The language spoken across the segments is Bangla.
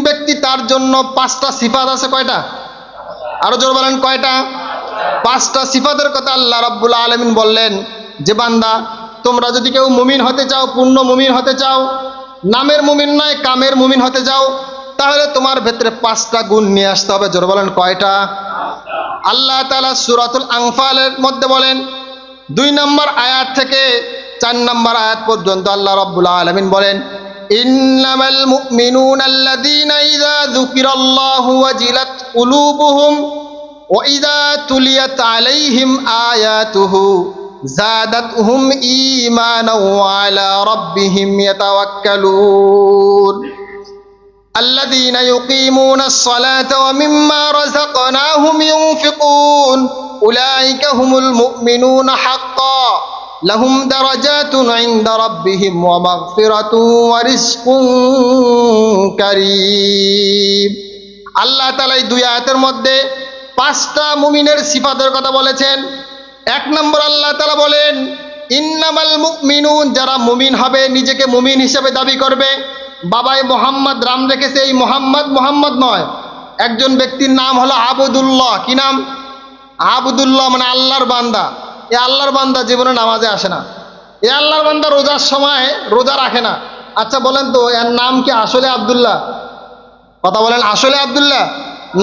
ব্যক্তি তার জন্য 5টা সিফাত আছে। কয়টা? আরো জোর বলেন কয়টা? 5টা সিফাতের কথা আল্লাহ রাব্বুল আলামিন বললেন যে বান্দা তোমরা যদি কেউ মুমিন হতে চাও, পূর্ণ মুমিন হতে চাও, নামের মুমিন নয় কামের মুমিন হতে চাও, তাহলে তোমার ভেতরে 5টা গুণ নিয়ে আসতে হবে। জোর বলেন কয়টা? আল্লাহ তাআলা সূরাতুল আনফালের মধ্যে বলেন 2 নম্বর আয়াত থেকে 4 নম্বর আয়াত পর্যন্ত আল্লাহ রাব্বুল আলামিন বলেন ইন্নামাল মুমিনুনা আল্লাযীনা ইযা যুকিরাল্লাহু ওয়াজিলাত কুলুবুহুম ওয়া ইযা তুলিয়াত আলাইহিম আয়াতুহু যাদাতহুম ঈমানাও ওয়া আলা রাব্বিহিম ইয়াতাওয়াক্কালুন الذين يقيمون الصلاة ومما رزقناهم ينفقون أولئك هم المؤمنون حقا لهم درجات عند ربهم ومغفرة ورزق كريم। আল্লাহ তাআলা এই 2 আয়াতের মধ্যে 5টা মুমিনের সিফাতের কথা বলেছেন। 1 নম্বর আল্লাহ তাআলা বলেন ইন্নামাল মুমিনুন, যারা মুমিন হবে, নিজেকে মুমিন হিসেবে দাবি করবে। বাবাই মোহাম্মদ রাম রেখেছে, এই মোহাম্মদ নয়, একজন ব্যক্তির নাম হলো আবদুল্লাহ। কি নাম? আবদুল্লাহ, মানে আল্লাহর বান্দা। এ আল্লাহর বান্দা জীবনে নামাজে আসে না, এ আল্লাহর বান্দা রোজার সময় রোজা রাখে না। আচ্ছা বলেন তো এর নাম কি আসলে আব্দুল্লাহ? কথা বলেন, আসলে আব্দুল্লাহ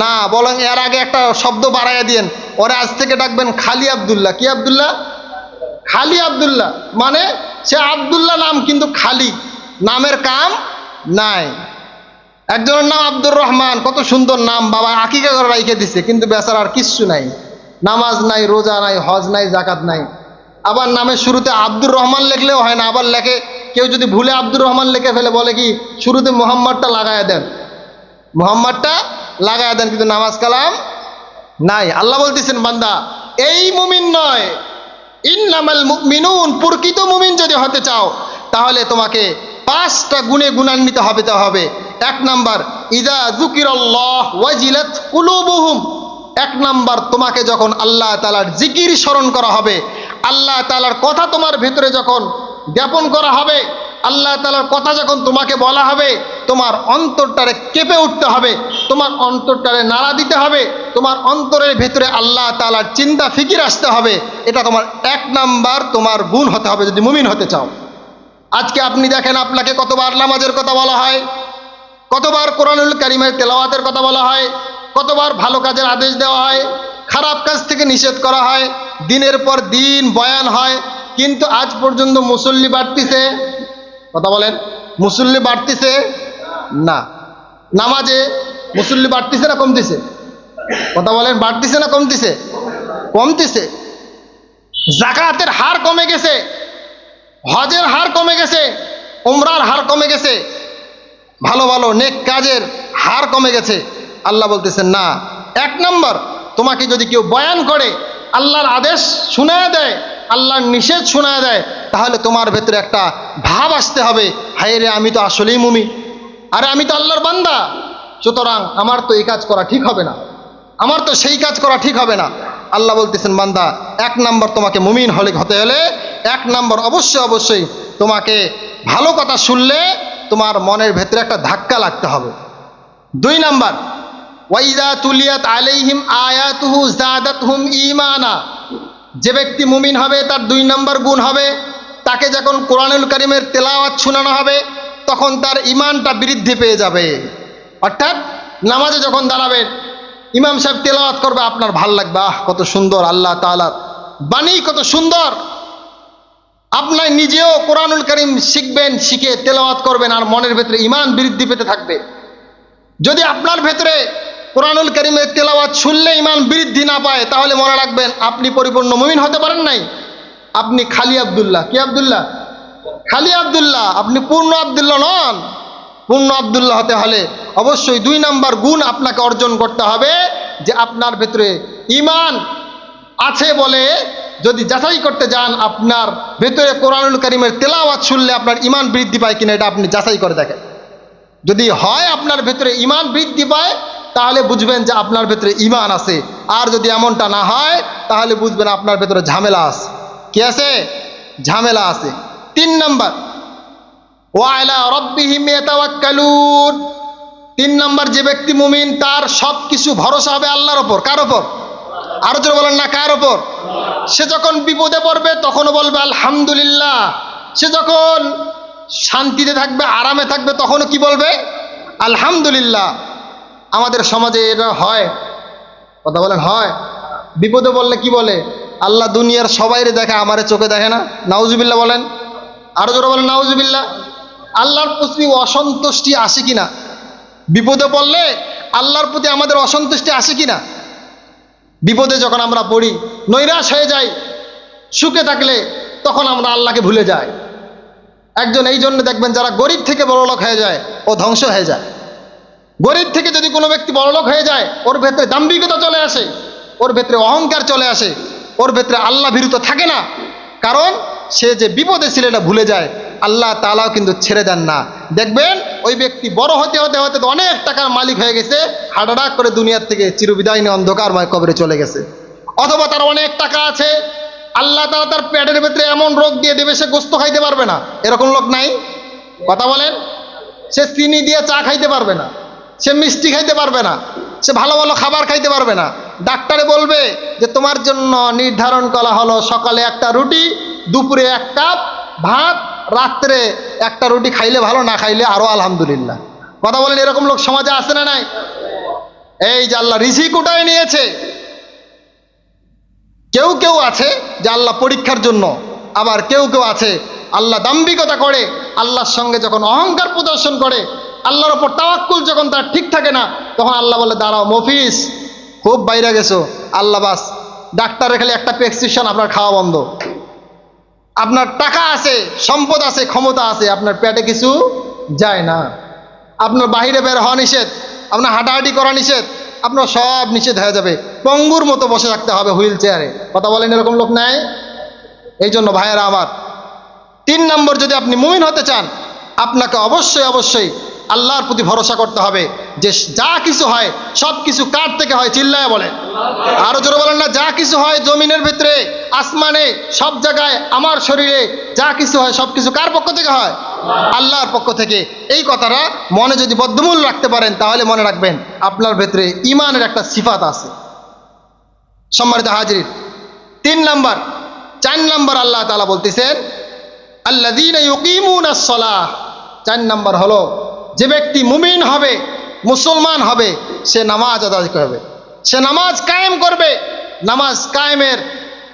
না, বলেন এর আগে একটা শব্দ বাড়াইয়া দিয়েন, ওরা আজ থেকে ডাকবেন খালি আব্দুল্লাহ। কি আব্দুল্লাহ? খালি আব্দুল্লাহ, মানে সে আব্দুল্লাহ নাম কিন্তু খালি, নামের কাম নাই। একজনের নাম আব্দুর রহমান, কত সুন্দর নাম, বাবা আকিকা করে রাইখে দিছে, কিন্তু বেচারার কিচ্ছু নাই, নামাজ নাই, রোজা নাই, হজ নাই, জাকাত নাই। আবার নামের শুরুতে আব্দুর রহমান লিখলেও হয় না, আবার লেখে কেউ যদি ভুলে আব্দুর রহমান লিখে ফেলে বলে কি শুরুতে মোহাম্মদটা লাগায়া দেন, মোহাম্মদটা লাগায়া দেন, কিন্তু নামাজ কালাম নাই। আল্লাহ বলতেছেন বান্দা এই মুমিন নয়, ইন্নামাল মুমিনুন, প্রকৃত মুমিন যদি হতে চাও তাহলে তোমাকে 5টা গুণে গুণান্বিত হবে। 1 নাম্বার ইযা যুকিরাল্লাহ ওয়াজিলাত কুলুবুহুম, 1 নাম্বার তোমাকে যখন আল্লাহ তাআলার জিকির স্মরণ করা হবে, আল্লাহ তাআলার কথা তোমার ভেতরে যখন জ্ঞাপন করা হবে, আল্লাহ তাআলার কথা যখন তোমাকে বলা হবে, তোমার অন্তরটারে কেঁপে উঠতে হবে, তোমার অন্তরটারে নাড়া দিতে হবে, তোমার অন্তরের ভেতরে আল্লাহ তাআলার চিন্তা ফিকির আসতে হবে। এটা তোমার 1 নাম্বার তোমার গুণ হতে হবে যদি মুমিন হতে চাও। আজকে আপনি দেখেন আপনাকে কতবার নামাজের কথা বলা হয়, কতবার কোরআনুল কারীমের তেলাওয়াতের কথা বলা হয়, কতবার ভালো কাজের আদেশ দেওয়া হয়, খারাপ কাজ থেকে নিষেধ করা হয়, দিনের পর দিন বয়ান হয়, কিন্তু আজ পর্যন্ত মুসল্লি বাড়তিছে? কথা বলেন, মুসল্লি বাড়তিছে না। নামাজে মুসল্লি বাড়তিছে না কমতিছে? কথা বলেন, বাড়তিছে না কমতিছে? কমতিছে। যাকাতের হার কমে গেছে, হজের হার কমে গেছে, উমরার হার কমে গেছে, ভালো ভালো নেক কাজের হার কমে গেছে। আল্লাহ বলতেছেন না, 1 নম্বর তোমাকে যদি কেউ বয়ান করে, আল্লাহর আদেশ শোনায় দেয়, আল্লাহর নিষেধ শোনায় দেয়, তাহলে তোমার ভেতরে একটা ভাব আসতে হবে, হায় রে আমি তো আসলেই মুমিন, আরে আমি তো আল্লাহর বান্দা, সুতরাং আমার তো এই কাজ করা ঠিক হবে না, আমার তো সেই কাজ করা ঠিক হবে না। আল্লাহ বলতেছেন বান্দা 1 নম্বর তোমাকে মুমিন হতে হলে 1 নম্বর অবশ্যই তোমাকে ভালো কথা শুনলে তোমার মনের ভেতরে একটা ধাক্কা লাগতে হবে। 2 নম্বর ওয়াইদা তুলিয়াত আলাইহিম আয়াতুহু যাদাতহুম ঈমানা, যে ব্যক্তি মুমিন হবে তার 2 নম্বর গুণ হবে, তাকে যখন কোরআনুল কারীমের তেলাওয়াত শোনানো হবে তখন তার ঈমানটা বৃদ্ধি পেয়ে যাবে। অর্থাৎ নামাজে যখন দাঁড়াবেন, ইমাম সাহেব তেলাওয়াত করবে, আপনার ভাল লাগবে, আহ কত সুন্দর, আল্লাহ তাআলার বাণী কত সুন্দর। আপনার নিজেও কোরআনুল কারীম শিখবেন, শিখে তেলাওয়াত করবেন, আর মনের ভেতরে ঈমান বৃদ্ধি পেতে থাকবে। যদি আপনার ভেতরে কোরআনুল কারীমের তেলাওয়াত শুনলে ঈমান বৃদ্ধি না পায়, তাহলে মনে রাখবেন আপনি পরিপূর্ণ মুমিন হতে পারেন নাই, আপনি খালি আব্দুল্লাহ। কি আব্দুল্লাহ? খালি আব্দুল্লাহ, আপনি পূর্ণ আব্দুল্লাহ নন। পূর্ণ আব্দুল্লাহ হতে হলে অবশ্যই 2 নম্বর গুণ আপনাকে অর্জন করতে হবে, যে আপনার ভেতরে ঈমান আছে বলে যদি যাচাই করতে যান, আপনার ভেতরে কোরআনুল কারীমের তেলাওয়াত শুনলে আপনার ঈমান বৃদ্ধি পায় কিনা এটা আপনি যাচাই করে দেখেন। যদি হয় আপনার ভেতরে ঈমান বৃদ্ধি পায়, তাহলে বুঝবেন যে আপনার ভেতরে ঈমান আছে, আর যদি এমনটা না হয় তাহলে বুঝবেন আপনার ভেতরে ঝামেলা আছে। কি আছে? ঝামেলা আছে। 3 নম্বর ওয়া আলা রাব্বিহিম ইয়াতাওয়াক্কালুন, তিন নাম্বার, যে ব্যক্তি মুমিন তার সব কিছু ভরসা হবে আল্লাহর ওপর। কার ওপর? আরো জোরে বলেন না, কার ওপর? সে যখন বিপদে পড়বে তখনও বলবে আলহামদুলিল্লাহ। সে যখন শান্তিতে থাকবে, আরামে থাকবে, তখনও কি বলবে? আলহামদুলিল্লাহ। আমাদের সমাজে এটা হয়, কথা বলেন, হয়? বিপদে বললে কি বলে? আল্লাহ দুনিয়ার সবাইরে দেখে, আমারে চোখে দেখে না। নাউজুবিল্লাহ বলেন, আরো জোরে বলেন নাউজুবিল্লাহ। আল্লাহর প্রতি অসন্তুষ্টি আসে কিনা? বিপদে পড়লে আল্লাহর প্রতি আমাদের অসন্তুষ্টি আসে কিনা? বিপদে যখন আমরা পড়ি, নৈরাশ হয়ে যাই, সুখে থাকলে তখন আমরা আল্লাহকে ভুলে যাই। একজন এই জন্য দেখবেন যারা গরিব থেকে বড়লোক হয়ে যায় ও ধ্বংস হয়ে যায়। গরিব থেকে যদি কোনো ব্যক্তি বড়লোক হয়ে যায়, ওর ভেতরে দাম্ভিকতা চলে আসে, ওর ভেতরে অহংকার চলে আসে, ওর ভেতরে আল্লাহ ভীরুতা থাকে না। কারণ সে যে বিপদে ছিল এটা ভুলে যায়। আল্লাহ তাআলাও কিন্তু ছেড়ে দেন না। দেখবেন ওই ব্যক্তি বড় হতে হতে হতে তো অনেক টাকার মালিক হয়ে গেছে, হাঁটাডাক করে দুনিয়ার থেকে চিরবিদায় নিয়ে অন্ধকারময় কবরে চলে গেছে। অথবা তার অনেক টাকা আছে, আল্লাহ তাআলা তার পেটের ভেতরে এমন রোগ দিয়ে দেবে সে গোস্ত খাইতে পারবে না। এরকম লোক নাই? কথা বলেন। সে চিনি দিয়ে চা খাইতে পারবে না, সে মিষ্টি খাইতে পারবে না, সে ভালো ভালো খাবার খাইতে পারবে না। ডাক্তারে বলবে যে তোমার জন্য নির্ধারণ করা হলো সকালে একটা রুটি, দুপুরে এক কাপ ভাত, রাত্রে একটা রুটি, খাইলে ভালো, না খাইলে আরো আলহামদুলিল্লাহ। কথা বলেন, এরকম লোক সমাজে আছে না নাই? এই যে আল্লাহ রিজিক উঠায় নিয়েছে। কেউ কেউ আছে যে আল্লাহ পরীক্ষার জন্য, আবার কেউ কেউ আছে আল্লাহ দাম্ভিকতা করে, আল্লাহর সঙ্গে যখন অহংকার প্রদর্শন করে, আল্লাহর ওপর তাওয়াক্কুল যখন তার ঠিক থাকে না, তখন আল্লাহ বলে দাঁড়াও মফিস, খুব বাইরে গেছো, আল্লাহ বাস ডাক্তারের খালি একটা প্রেসক্রিপশন, আপনার খাওয়া বন্ধ। আপনার টাকা আছে, সম্পদ আছে, ক্ষমতা আছে, আপনার পেটে কিছু যায় না, আপনার বাহিরে বের হওয়া নিষেধ, আপনার হাঁটাহাঁটি করা নিষেধ, আপনার সব নিষেধ হয়ে যাবে, পঙ্গুর মতো বসে থাকতে হবে হুইল চেয়ারে। কথা বলেন, এরকম লোক নাই? এই জন্য ভাইয়েরা আমার, 3 নম্বর, যদি আপনি মুমিন হতে চান, আপনাকে অবশ্যই অবশ্যই আল্লাহর প্রতি ভরসা করতে হবে যে যা কিছু হয় সব কিছু কার থেকে হয়? চিল্লায় বলেন, আরো জোরে বলেন না। যা কিছু হয় জমিনের ভিতরে, আসমানে, সব জায়গায়, আমার শরীরে যা কিছু হয় সব কিছু কার পক্ষ থেকে হয়? আল্লাহর পক্ষ থেকে। এই কথাটা মনে যদি বদ্ধমূল রাখতে পারেন, তাহলে মনে রাখবেন আপনার ভেতরে ঈমানের একটা সিফাত আছে। সম্মানিত হাজির, 3 নম্বর, 4 নম্বর আল্লাহ তাআলা বলতেছেন আল্লাযীনা ইউকিমুনাস সালাহ। 4 নম্বর হলো যে ব্যক্তি মুমিন হবে, মুসলমান হবে, সে নামাজ আদায় করবে, সে নামাজ কায়েম করবে। নামাজ কায়েমের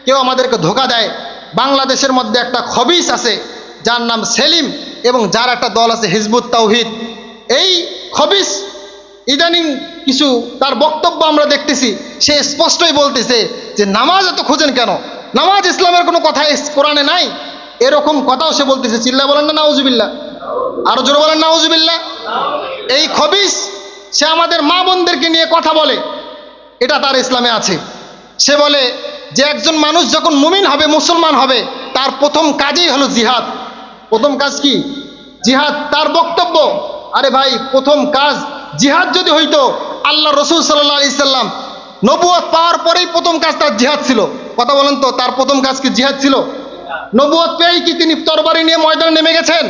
কেউ আমাদেরকে ধোঁকা দেয়। বাংলাদেশের মধ্যে একটা খবিস আছে যার নাম সেলিম, এবং যার একটা দল আছে হিজবুত তাওহীদ। এই খবিস ইদানিং কিছু তার বক্তব্য আমরা দেখতেছি, সে স্পষ্টই বলতেছে যে নামাজ এত খোঁজেন কেন, নামাজ ইসলামের কোনো কথা কোরআনে নাই, এরকম কথাও সে বলতেছে। চিল্লা বলেন না নাউজুবিল্লাহ, আরো জোরে বলেন নাউজুবিল্লাহ। এই খবিস সে আমাদের মা বোনদেরকে নিয়ে কথা বলে, এটা তার ইসলামে আছে। সে বলে যে একজন মানুষ যখন মুমিন হবে, মুসলমান হবে, তার প্রথম কাজই হলো জিহাদ। প্রথম কাজ কি? জিহাদ। তার বক্তব্য, আরে ভাই, প্রথম কাজ জিহাদ যদি হইতো, আল্লাহ রসুল সাল্লাল্লাহু আলাইহি সাল্লাম নবুয়ত পাওয়ার পরেই প্রথম কাজ তার জিহাদ ছিল। কথা বলেন তো, তার প্রথম কাজ কি জিহাদ ছিল? নবুয়ত পেয়েই কি তিনি তরবারি নিয়ে ময়দানে নেমে গেছেন?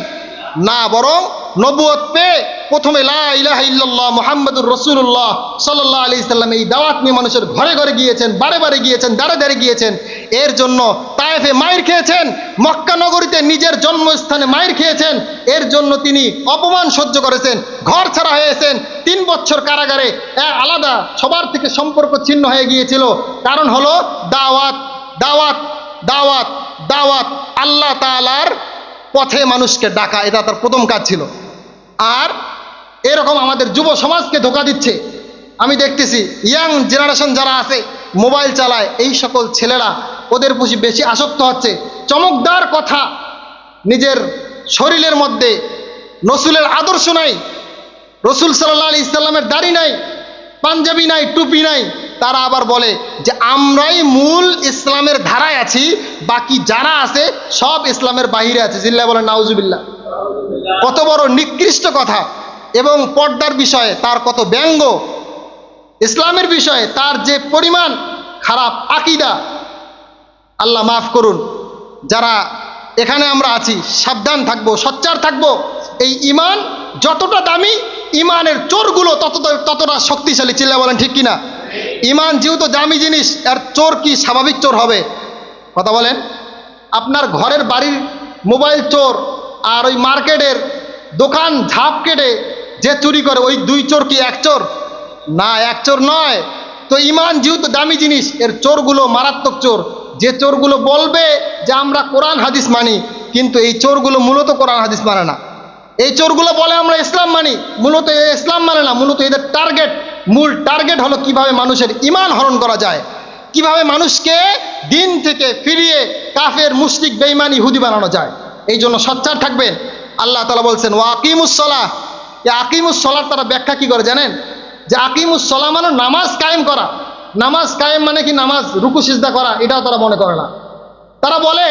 না, বরং নবুয়ত পেয়ে প্রথমে লা ইলাহা ইল্লাল্লাহ মুহাম্মাদুর রাসূলুল্লাহ সাল্লাল্লাহু আলাইহি সাল্লাম এই দাওয়াত নিয়ে মানুষের ঘরে ঘরে গিয়েছেন, বারে বারে গিয়েছেন, দাঁড়ে দাঁড়ে গিয়েছেন। এর জন্য তায়েফে মাইর খেয়েছেন, মক্কা নগরীতে নিজের জন্মস্থানে মাইর খেয়েছেন, এর জন্য তিনি অপমান সহ্য করেছেন, ঘর ছাড়া হয়েছেন, 3 বছর কারাগারে আলাদা, সবার থেকে সম্পর্ক ছিন্ন হয়ে গিয়েছিল। কারণ হলো দাওয়াত, দাওয়াত, দাওয়াত, দাওয়াত, আল্লাহ তাআলার পথে মানুষকে ডাকা, এটা তার প্রথম কাজ ছিল। আর এরকম আমাদের যুব সমাজকে ধোঁকা দিচ্ছে। আমি দেখতেছি ইয়াং জেনারেশন যারা আছে, মোবাইল চালায়, এই সকল ছেলেরা ওদের প্রতি বেশি আসক্ত হচ্ছে। চমকদার কথা, নিজের শরীরের মধ্যে রসুলের আদর্শ নাই, রসুল সাল্লাল্লাহু আলাইহি সাল্লামের দাড়ি নাই, পাঞ্জাবি নাই, টুপি নাই, তারা আবার বলে যে আমরাই মূল ইসলামের ধারায় আছি, বাকি যারা আছে সব ইসলামের বাহিরে আছে। জিল্লা বলেন নাউজুবিল্লাহ। কত বড় নিকৃষ্ট কথা! এবং পর্দার বিষয়ে তার কত ব্যঙ্গ, ইসলামের বিষয়ে তার যে পরিমাণ খারাপ আকীদা! আল্লাহ মাফ করুন। যারা এখানে আমরা আছি সাবধান থাকবো, সচ্চার থাকবো। এই ঈমান যতটা দামি, ইমানের চোরগুলো ততটা শক্তিশালী। চিল্লা বলেন ঠিক কিনা? ইমান যেহেতু দামি জিনিস, আর চোর কি স্বাভাবিক চোর হবে? কথা বলেন। আপনার ঘরের বাড়ির মোবাইল চোর আর ওই মার্কেটের দোকান ঝাঁপ কেটে যে চুরি করে, ওই দুই চোর কি এক চোর? না, এক চোর নয়। তো ইমান যেহেতু দামি জিনিস, এর চোরগুলো মারাত্মক চোর। যে চোরগুলো বলবে যে আমরা কোরআন হাদিস মানি, কিন্তু এই চোরগুলো মূলত কোরআন হাদিস মানে না। এই চোরগুলো বলে আমরা ইসলাম মানি, মূলত ইসলাম মানে না। মূলত এদের মূল টার্গেট হলো কিভাবে মানুষের ইমান হরণ করা যায়, কিভাবে মানুষকে দিন থেকে ফিরিয়ে কাফের, মুশরিক, বেঈমান, ইহুদি বানানো যায়। এই জন্য সোচ্চার থাকবেন। আল্লাহ তাআলা বলছেন ওয়া আকিমুস-সালাহ। এই আকিমুস-সালাহ তারা ব্যাখ্যা কি করে জানেন? যে আকিমুস-সালাহ মানে নামাজ কায়েম করা। নামাজ কায়েম মানে কি নামাজ রুকু সিজদা করা? এটাও তারা মনে করে না। তারা বলে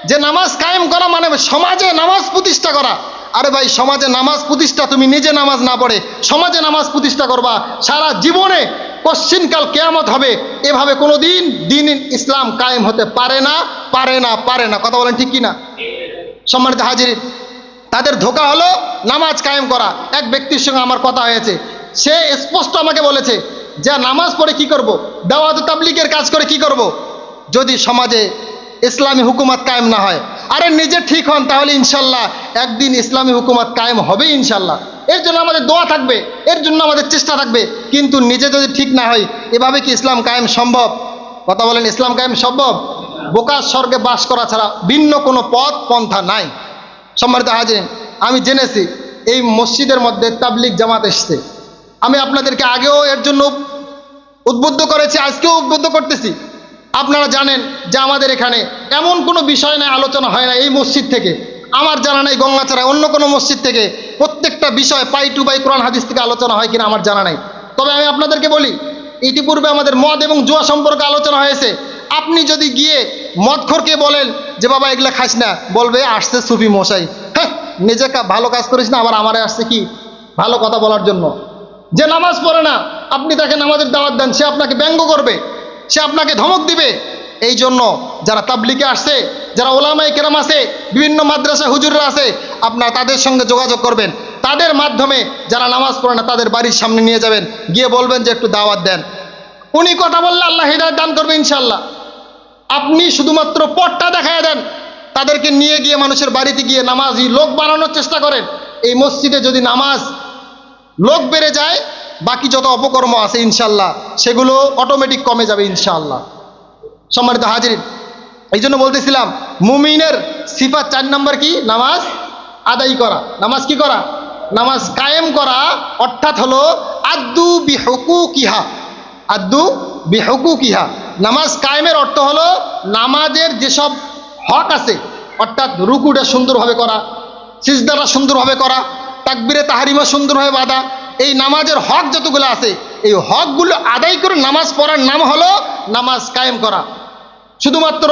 যে নামাজ কায়েম করা মানে সমাজে নামাজ প্রতিষ্ঠা করা। আরে ভাই, সমাজে নামাজ প্রতিষ্ঠা, তুমি নিজে নামাজ না পড়ে সমাজে নামাজ প্রতিষ্ঠা করবা, সারা জীবনে কশ্চিনকাল কিয়ামত হবে, এভাবে কোনোদিন দিন ইসলাম কায়েম হতে পারে না, পারে না, পারে না। কথা বলেন ঠিক কিনা? সম্মানিত হাজির, তাদের ধোঁকা হলো নামাজ কায়েম করা। এক ব্যক্তির সঙ্গে আমার কথা হয়েছে, সে স্পষ্ট আমাকে বলেছে যে নামাজ পড়ে কি করব, দাওয়াত তাবলীগের কাজ করে কি করব, যদি সমাজে ইসলামী হুকুমত কায়েম না হয়। আরে নিজে ঠিক হন, তাহলে ইনশাল্লাহ একদিন ইসলামী হুকুমত কায়েম হবে ইনশাল্লাহ। এর জন্য আমাদের দোয়া থাকবে, এর জন্য আমাদের চেষ্টা থাকবে। কিন্তু নিজে যদি ঠিক না হয়, এভাবে কি ইসলাম কায়েম সম্ভব? কথা বলেন, ইসলাম কায়েম সম্ভব? বোকার স্বর্গে বাস করা ছাড়া ভিন্ন কোনো পথ পন্থা নাই। সম্মানিত হাজিরিন, আমি জেনেছি এই মসজিদের মধ্যে তাবলীগ জামাত এসছে। আমি আপনাদেরকে আগেও এর জন্য উদ্বুদ্ধ করেছি, আজকেও উদ্বুদ্ধ করতেছি। আপনারা জানেন যে আমাদের এখানে এমন কোনো বিষয় নিয়ে আলোচনা হয় না এই মসজিদ থেকে, আমার জানা নাই গঙ্গাচড়ায় অন্য কোনো মসজিদ থেকে প্রত্যেকটা বিষয় পাই টু পাই কোরআন হাদিস থেকে আলোচনা হয় কিনা আমার জানা নাই। তবে আমি আপনাদেরকে বলি, ইতিপূর্বে আমাদের মদ এবং জুয়া সম্পর্কে আলোচনা হয়েছে। আপনি যদি গিয়ে মদখোরকে বলেন যে বাবা এগুলা খাস না, বলবে আসছে সুফি মশাই। হ্যাঁ, নিজে ভালো কাজ করিস না, আবার আমারে আসছে কি ভালো কথা বলার জন্য। যে নামাজ পড়ে না, আপনি তাকে নামাজের দাওয়াত দেন, সে আপনাকে ব্যঙ্গ করবে, সে আপনাকে ধমক দিবে। এই জন্য যারা তাবলীগে আসছে, যারা ওলামায়ে কেরাম আছে, বিভিন্ন মাদ্রাসা হুজুররা আছে, আপনারা তাদের সঙ্গে যোগাযোগ করবেন। তাদের মাধ্যমে যারা নামাজ পড়ে না তাদের বাড়ির সামনে নিয়ে যাবেন, গিয়ে বলবেন যে একটু দাওয়াত দেন। উনি কথা বললে আল্লাহ হিদায়াত দান করবে ইনশাআল্লাহ। আপনি শুধুমাত্র পথটা দেখায় দেন, তাদেরকে নিয়ে গিয়ে মানুষের বাড়িতে গিয়ে নামাজি লোক বানানোর চেষ্টা করেন। এই মসজিদে যদি নামাজ লোক বেড়ে যায়, বাকি যত অপকর্ম আছে ইনশাআল্লাহ সেগুলো অটোমেটিক কমে যাবে ইনশাআল্লাহ। সম্মানিত হাজিরিন, এই জন্য বলতেছিলাম মুমিনের সিফাত 4 নম্বর কি? নামাজ আদায় করা। নামাজ কি করা? নামাজ কায়েম করা, অর্থাৎ হলো আদ্দু বিহুকুকিহা। আদ্দু বিহুকুকিহা। নামাজ কায়েমের অর্থ হলো নামাজের যেসব হক আছে, অর্থাৎ রুকুটা সুন্দরভাবে করা, সিজদাটা সুন্দরভাবে করা, তাকবীরে তাহরিমা সুন্দরভাবে বাঁধা, এই নামাজের হক যতগুলো আছে এই হকগুলো আদায় করে নামাজ পড়ার নাম হলো নামাজ কায়েম করা। শুধুমাত্র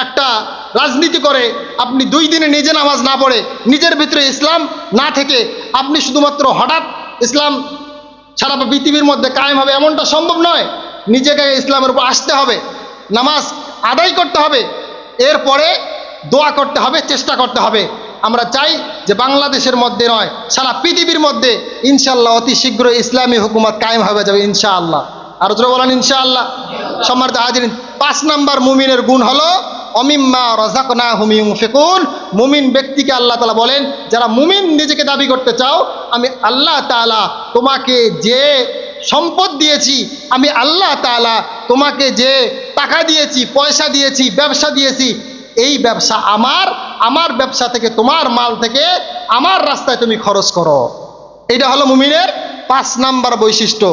একটা রাজনীতি করে আপনি 2 দিনে নিজে নামাজ না পড়ে, নিজের ভিতরে ইসলাম না থেকে আপনি শুধুমাত্র হঠাৎ ইসলাম সারা পৃথিবীর মধ্যে কায়েম হবে এমনটা সম্ভব নয়। নিজেকে ইসলামের উপর আসতে হবে, নামাজ আদায় করতে হবে, এরপরে দোয়া করতে হবে, চেষ্টা করতে হবে। আমরা চাই যে বাংলাদেশের মধ্যে নয়, সারা পৃথিবীর মধ্যে ইনশাআল্লাহ অতি শীঘ্র ইসলামী হুকুমত কায়েম হয়ে যাবে ইনশাআল্লাহ। আর জোরে বলেন ইনশাআল্লাহ। সম্মানিত হাজিরিন, 5 নম্বর মুমিনের গুণ হলো অমিম্মা রাযাকনাহুম ইউনফিকুন। মুমিন ব্যক্তিকে আল্লাহ তাআলা বলেন, যারা মুমিন নিজেকে দাবি করতে চাও, আমি আল্লাহ তাআলা তোমাকে যে সম্পদ দিয়েছি, আমি আল্লাহ তাআলা তোমাকে যে টাকা দিয়েছি, পয়সা দিয়েছি, ব্যবসা দিয়েছি, এই ব্যবসা আমার ব্যবসা থেকে, তোমার মাল থেকে আমার রাস্তায় তুমি খরচ করো। এটা হলো মুমিনের 5 নম্বর বৈশিষ্ট্য।